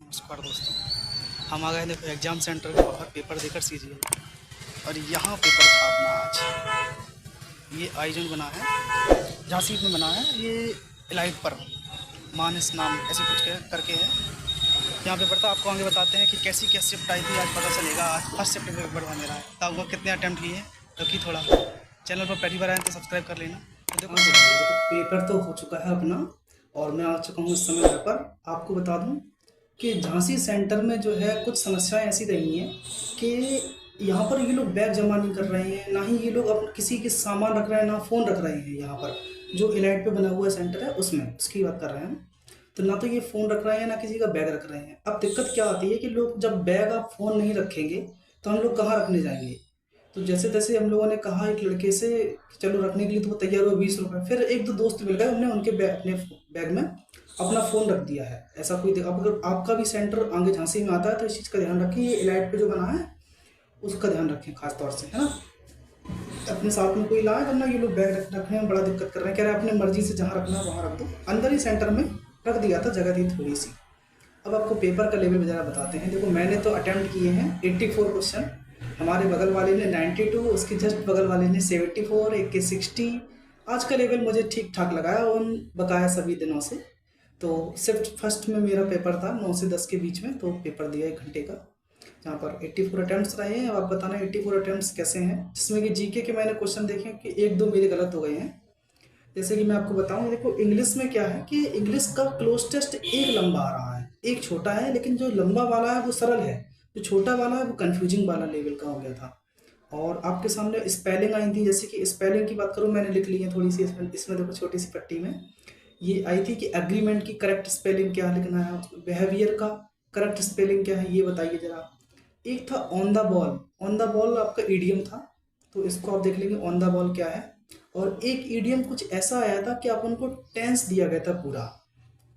नमस्कार दोस्तों, हम आ गए देखो एग्ज़ाम सेंटर के बाहर पेपर देकर सीरियल। और यहाँ पेपर था अपना आज। ये आईजन बना है, झांसी में बना है ये। इलाइट पर मानस नाम ऐसे कुछ करके है। यहाँ पेपर था, आपको आगे बताते हैं कि कैसी क्या शिफ्ट आई थी। आज पता चलेगा। आज फर्स्ट शिफ्ट में पेपर था मेरा है, तो आपको कितने अटैम्प्ट किए हैं क्योंकि थोड़ा चैनल पर पहली बार आए तो सब्सक्राइब कर लेना। तो देखो पेपर तो हो चुका है अपना, और मैं आ चुका हूँ इस समय घर पर। आपको बता दूँ कि झांसी सेंटर में जो है कुछ समस्याएं ऐसी रही हैं कि यहाँ पर ये लोग बैग जमा नहीं कर रहे हैं, ना ही ये लोग अपने किसी के सामान रख रहे हैं, ना फ़ोन रख रहे हैं। यहाँ पर जो इलाइट पे बना हुआ सेंटर है उसमें उसकी बात कर रहे हैं हम। तो ना तो ये फ़ोन रख रहे हैं, ना किसी का बैग रख रहे हैं। अब दिक्कत क्या आती है कि लोग जब बैग आप फ़ोन नहीं रखेंगे तो हम लोग कहाँ रखने जाएंगे। तो जैसे तैसे हम लोगों ने कहा एक लड़के से कि चलो रखने के लिए, तो वो तैयार हुआ 20 रुपये। फिर एक दो दोस्त मिल गए, हमने उनके अपने बैग में अपना फ़ोन रख दिया है। ऐसा कोई अब अगर आपका भी सेंटर आगे झांसी में आता है तो इस चीज़ का ध्यान रखें। ये इलाइट पे जो बना है उसका ध्यान रखें खास तौर से, है ना। अपने साथ में कोई लाए, वरना ये लोग बैग रखने में बड़ा दिक्कत कर रहे हैं। कह रहे हैं अपने मर्जी से जहाँ रखना है वहाँ रख दो। अंदर ही सेंटर में रख दिया था, जगह थी थोड़ी सी। अब आपको पेपर का लेवल ज़रा बताते हैं। देखो मैंने तो अटैम्प्ट किए हैं 84 क्वेश्चन। हमारे बगल वाले ने 92, उसके जस्ट बगल वाले ने 74, एक के 60। आज का लेवल मुझे ठीक ठाक लगा है उन बकाया सभी दिनों से। तो सिर्फ फर्स्ट में मेरा पेपर था 9 से 10 के बीच में, तो पेपर दिया 1 घंटे का, जहाँ पर 84 अटैम्प्ट्स रहे हैं। अब आप बताना 84 अटैम्प्ट्स कैसे हैं, जिसमें कि जीके के मैंने क्वेश्चन देखे कि एक दो मेरे गलत हो गए हैं। जैसे कि मैं आपको बताऊं, देखो इंग्लिश में क्या है कि इंग्लिश का क्लोज टेस्ट एक लंबा आ रहा है, एक छोटा है। लेकिन जो लंबा वाला है वो सरल है, जो छोटा वाला है वो कंफ्यूजिंग वाला लेवल का हो गया था। और आपके सामने स्पेलिंग आई थी। जैसे कि स्पेलिंग की बात करूँ, मैंने लिख ली है थोड़ी सी इसमें देखो छोटी सी पट्टी में ये आई थी कि एग्रीमेंट की करेक्ट स्पेलिंग क्या लिखना है, बिहेवियर का करेक्ट स्पेलिंग क्या है, ये बताइए जरा। एक था on the ball. On the ball आपका ईडियम था, तो इसको आप देख लेंगे ऑन द बॉल क्या है। और एक ईडियम कुछ ऐसा आया था कि आप उनको टेंस दिया गया था पूरा,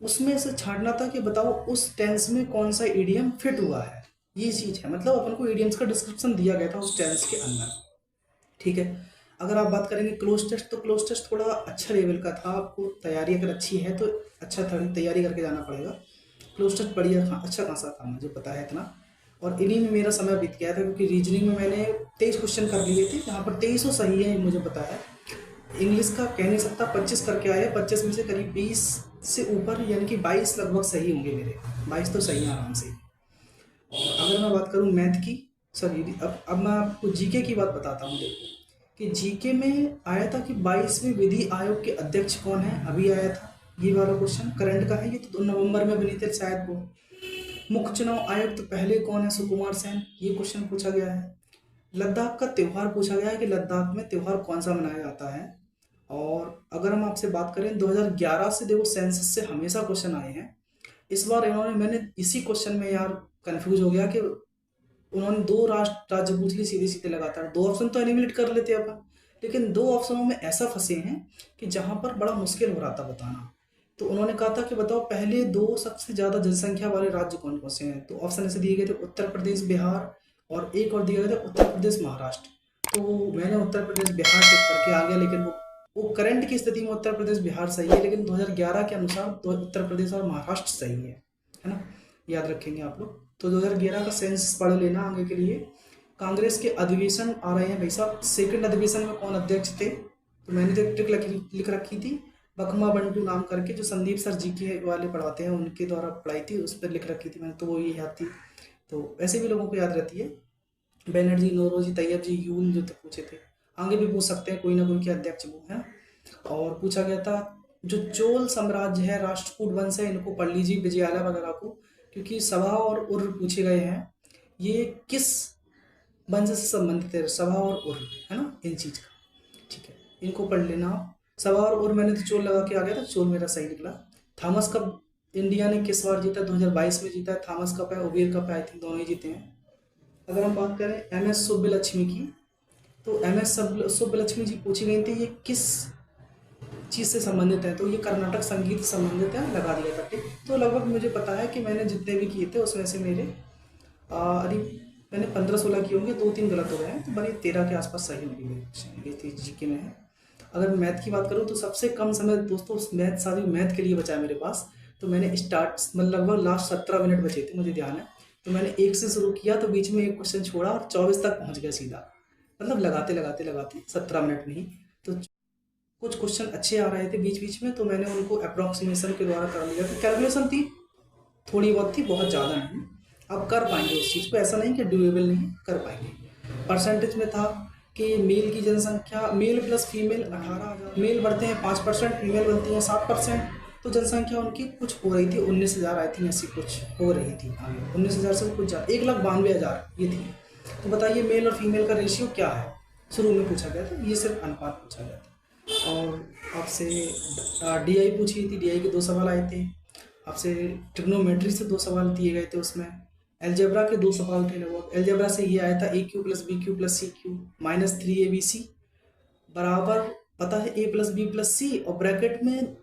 उसमें से छांटना था कि बताओ उस टेंस में कौन सा ईडियम फिट हुआ है। ये चीज़ है, मतलब अपन को ईडियम्स का डिस्क्रिप्शन दिया गया था उस टेंस के अंदर। ठीक है। अगर आप बात करेंगे क्लोज टेस्ट, तो क्लोज टेस्ट थोड़ा अच्छा लेवल का था। आपको तैयारी अगर अच्छी है तो अच्छा तैयारी करके जाना पड़ेगा। क्लोज टेस्ट बढ़िया था, अच्छा खासा था, मुझे पता है इतना। और इन्हीं में मेरा समय बीत गया था, क्योंकि रीजनिंग में मैंने 23 क्वेश्चन कर लिए थे, जहाँ पर 23 सही है मुझे पता है। इंग्लिश का कह नहीं सकता, 25 करके आए, 25 में से करीब 20 से ऊपर, यानी कि 22 लगभग सही होंगे मेरे। 22 तो सही है आराम से। और अगर मैं बात करूँ मैथ की, सॉरी, अब मैं आपको जीके की बात बताता हूँ। देखो कि जीके में आया था कि 22वें विधि आयोग के अध्यक्ष कौन है, अभी आया था ये वाला क्वेश्चन। करंट का है ये, तो नवंबर में बनी थे शायद वो। मुख्य चुनाव आयुक्त तो पहले कौन है, सुकुमार सेन, ये क्वेश्चन पूछा गया है। लद्दाख का त्यौहार पूछा गया है कि लद्दाख में त्यौहार कौन सा मनाया जाता है। और अगर हम आपसे बात करें 2011 से, देखो सेंसस से हमेशा क्वेश्चन आए हैं। इस बार इन्होंने, मैंने इसी क्वेश्चन में यार कंफ्यूज हो गया कि उन्होंने दो राष्ट्र राज्य पूछ ली सीधे सीधे लगातार। दो ऑप्शन तो एलिमिनेट कर लेते अपन, लेकिन दो ऑप्शनों में ऐसा फंसे हैं कि जहां पर बड़ा मुश्किल हो रहा था बताना। तो उन्होंने कहा था कि बताओ पहले दो सबसे ज्यादा जनसंख्या वाले राज्य कौन कौन से हैं। तो ऑप्शन ऐसे दिए गए थे उत्तर प्रदेश, बिहार, और एक और दिया गया था उत्तर प्रदेश, महाराष्ट्र। तो मैंने उत्तर प्रदेश बिहार टिक करके आ गया, लेकिन वो करंट की स्थिति में उत्तर प्रदेश बिहार सही है, लेकिन 2011 के अनुसार तो उत्तर प्रदेश और महाराष्ट्र सही है ना। याद रखेंगे आप लोग। तो 2011 का सेंस पढ़ लेना आगे के लिए। कांग्रेस के अधिवेशन आ रहे हैं भाई साहब। सेकंड अधिवेशन में कौन अध्यक्ष थे, तो मैंने तो एक ट्रिक लिख रखी थी, बखमा बंटू नाम करके, जो संदीप सर जी के वाले पढ़ाते हैं उनके द्वारा पढ़ाई थी, उस पर लिख रखी थी मैंने, तो वो ये याद थी। तो ऐसे भी लोगों को याद रहती है। बैनर्जी, नौरोजी, तैयब जी, यूल जो थे पूछे थे। आगे भी पूछ सकते हैं, कोई ना कोई के अध्यक्ष वो है। और पूछा गया था जो चोल साम्राज्य है, राष्ट्रकूट वंश है, इनको पढ़ लीजिए विजयालय वगैरह को, क्योंकि सभा और उर्र पूछे गए हैं। ये किस वंश से संबंधित है, सभा और उर्र, है ना, इन चीज का। ठीक है, इनको पढ़ लेना आप। सभा और उर्र मैंने तो चोल लगा के आ गया था, चोल मेरा सही निकला। थॉमस कप इंडिया ने किस बार जीता, 2022 में जीता है। थॉमस कप है, उबेर कप है, आई थिंक दोनों ही जीते हैं। अगर हम बात करें एम एस सुब्बलक्ष्मी की, तो एम एस सुब्बलक्ष्मी जी पूछी गई थी, ये किस चीज़ से संबंधित है, तो ये कर्नाटक संगीत से संबंधित है, लगा दिया था टिक। तो लगभग मुझे पता है कि मैंने जितने भी किए थे उसमें से मेरे अरे मैंने 15-16 किए होंगे, 2-3 गलत हो गए हैं, तो बड़ी 13 के आसपास सही होंगे मेरे। ये जीके में है। अगर मैं मैथ की बात करूँ तो सबसे कम समय दोस्तों मैथ, सारी मैथ के लिए बचा है मेरे पास। तो मैंने स्टार्ट मतलब लगभग लास्ट 17 मिनट बचे थे मुझे ध्यान है, तो मैंने 1 से शुरू किया तो बीच में एक क्वेश्चन छोड़ा और 24 तक पहुंच गया सीधा, मतलब लगाते लगाते लगाते 17 मिनट में ही। तो कुछ क्वेश्चन अच्छे आ रहे थे बीच बीच में, तो मैंने उनको अप्रॉक्सीमेशन के द्वारा कर लिया। तो कैलकुलेशन थी थोड़ी बहुत थी, बहुत ज़्यादा नहीं। आप कर पाएंगे उस चीज़ को, ऐसा नहीं कि डूएबल नहीं, कर पाएंगे। परसेंटेज में था कि मेल की जनसंख्या, मेल प्लस फीमेल 18,000, मेल बढ़ते हैं 5%, फीमेल बनती हैं 7%, तो जनसंख्या उनकी कुछ हो रही थी 19,000 आई थिंक, ऐसी कुछ हो रही थी आगे, 19,000 से कुछ ज़्यादा, 1,92,000 ये थी। तो बताइए मेल और फीमेल का रेशियो क्या है, शुरू में पूछा गया था, ये सिर्फ अनुपात पूछा गया था। और आपसे डीआई पूछी थी, डीआई के 2 सवाल आए थे। आपसे ट्रिग्नोमेट्री से 2 सवाल दिए गए थे, उसमें एलजेब्रा के 2 सवाल थे लगभग। एलजेब्रा से ये आया था a cube plus b cube plus c cube minus 3abc बराबर, पता है a plus b plus c, और ब्रैकेट में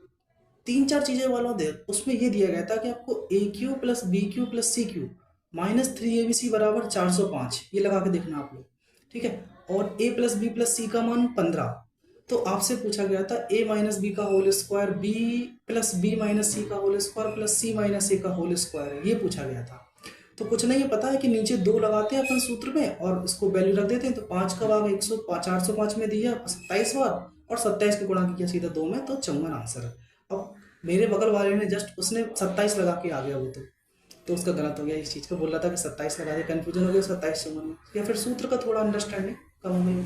3-4 चीज़ें वाला दे, उसमें ये दिया गया था कि आपको a cube plus b cube plus c cube minus 3abc बराबर 405, ये लगा के देखना आप लोग, ठीक है। और a plus b plus c का मान 15, तो आपसे पूछा गया था a माइनस बी का whole square, b plus b minus c का whole square plus c minus a का होल स्क्वायर, ये पूछा गया था। तो कुछ नहीं है, पता है कि नीचे 2 लगाते हैं अपन सूत्र में और इसको वैल्यू रख देते हैं, तो 5 का भाग 405 में दिया 27 बार, और 27 के गुणा किया सीधा 2 में, तो 54 आंसर है। अब मेरे बगल वाले ने जस्ट उसने 27 लगा के आ गया वो, तो उसका गलत हो गया इस चीज़ का, बोल रहा था कि 27 लगा दिया, कन्फ्यूजन हो गया 27 में, या फिर सूत्र का थोड़ा अंडरस्टैंडिंग कम हो गई।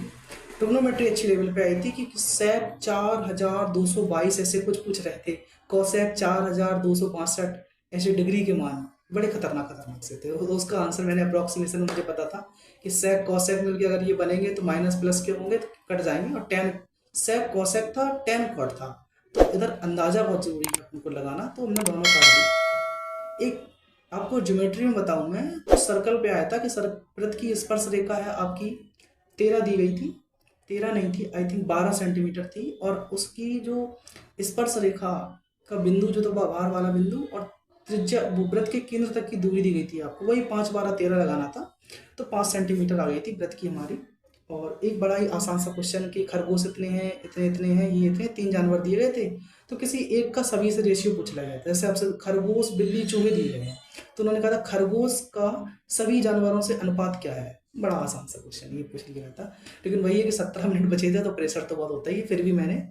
ट्रिग्नोमेट्री अच्छी लेवल पे आई थी कि सेक 4222 ऐसे कुछ पूछ रहे थे, कोसेक 4262 ऐसे डिग्री के मान बड़े खतरनाक से थे। तो उसका आंसर मैंने अप्रॉक्सीमेशन मुझे पता था कि सेक कॉसेक मिलके अगर ये बनेंगे तो माइनस प्लस के होंगे तो कट जाएंगे, और टेन सेक कॉसेक था, टेन कॉट था, तो इधर अंदाजा बहुत जरूरी है उनको लगाना, तो हमने दोनों काट दी। एक आपको ज्योमेट्री में बताऊं मैं, तो सर्कल पे आया था कि वृत्त की स्पर्श रेखा है आपकी 13 दी गई थी, 13 नहीं थी आई थिंक 12 सेंटीमीटर थी, और उसकी जो स्पर्श रेखा का बिंदु जो था बाहर वाला बिंदु, और त्रिज्या वृत्त के केंद्र तक की दूरी दी गई थी आपको, वही 5 12 13 लगाना था, तो 5 सेंटीमीटर आ गई थी वृत्त की हमारी। और एक बड़ा ही आसान सा क्वेश्चन कि खरगोश इतने हैं, इतने इतने हैं, ये इतने 3 जानवर दिए गए थे, तो किसी एक का सभी से रेशियो पूछ लिया गया था, जैसे आपसे खरगोश बिल्ली चूहे दिए गए हैं, तो उन्होंने कहा था खरगोश का सभी जानवरों से अनुपात क्या है। बड़ा आसान सा क्वेश्चन ये पूछ लिया था, लेकिन वही है कि 17 मिनट बचे थे तो प्रेशर तो बहुत होता ही, फिर भी मैंने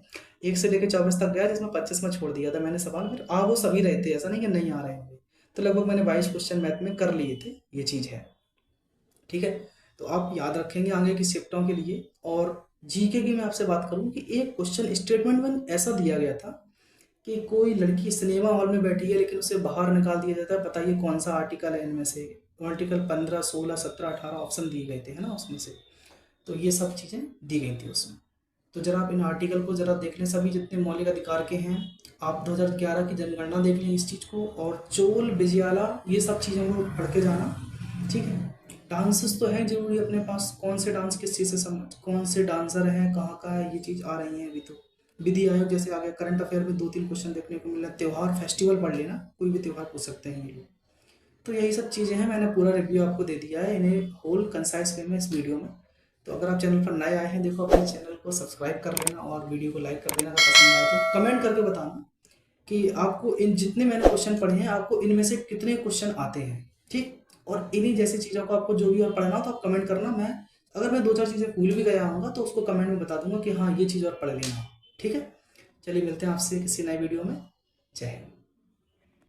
1 से लेकर 24 तक गया, जिसमें 25 में छोड़ दिया था मैंने सवाल, फिर वो सभी रहे थे, ऐसा नहीं कि नहीं आ रहे होंगे, तो लगभग मैंने 22 क्वेश्चन मैथ में कर लिए थे, ये चीज़ है, ठीक है। तो आप याद रखेंगे आगे की शिफ्टों के लिए। और जीके की मैं आपसे बात करूं कि एक क्वेश्चन स्टेटमेंट वन ऐसा दिया गया था कि कोई लड़की सिनेमा हॉल में बैठी है लेकिन उसे बाहर निकाल दिया जाता है, बताइए कौन सा आर्टिकल है इनमें से। आर्टिकल 15 16 17 18 ऑप्शन दिए गए थे, है ना उसमें से, तो ये सब चीज़ें दी गई थी उसमें। तो जरा आप इन आर्टिकल को जरा देख लें, सभी जितने मौलिक अधिकार के हैं, आप 2011 की जनगणना देख लें इस चीज़ को, और चोल बिजयाला ये सब चीज़ों को पढ़ के जाना, ठीक है। डांसेस तो हैं जरूरी अपने पास, कौन से डांस किस चीज़ से समझ, कौन से डांसर हैं, कहाँ का है, ये चीज़ आ रही है अभी। तो विधि आयोग जैसे आ गया, करंट अफेयर में 2-3 क्वेश्चन देखने को मिल रहा है, त्यौहार फेस्टिवल पढ़ लेना, कोई भी त्यौहार पूछ सकते हैं ये लोग। तो यही सब चीज़ें हैं, मैंने पूरा रिव्यू आपको दे दिया है इन्हें होल कंसाइज वे में इस वीडियो में। तो अगर आप चैनल पर नए आए हैं, देखो अपने चैनल को सब्सक्राइब कर लेना और वीडियो को लाइक कर देना अगर पसंद आए तो। कमेंट करके बताना कि आपको इन जितने मैंने क्वेश्चन पढ़े हैं, आपको इनमें से कितने क्वेश्चन आते हैं, ठीक। और इन्हीं जैसी चीज़ों को आपको जो भी और पढ़ना हो तो आप कमेंट करना, मैं अगर मैं 2-4 चीज़ें भूल भी गया हूँगा तो उसको कमेंट में बता दूंगा कि हाँ ये चीज़ और पढ़ लेना, ठीक है। चलिए मिलते हैं आपसे किसी नए वीडियो में, जय हिंद।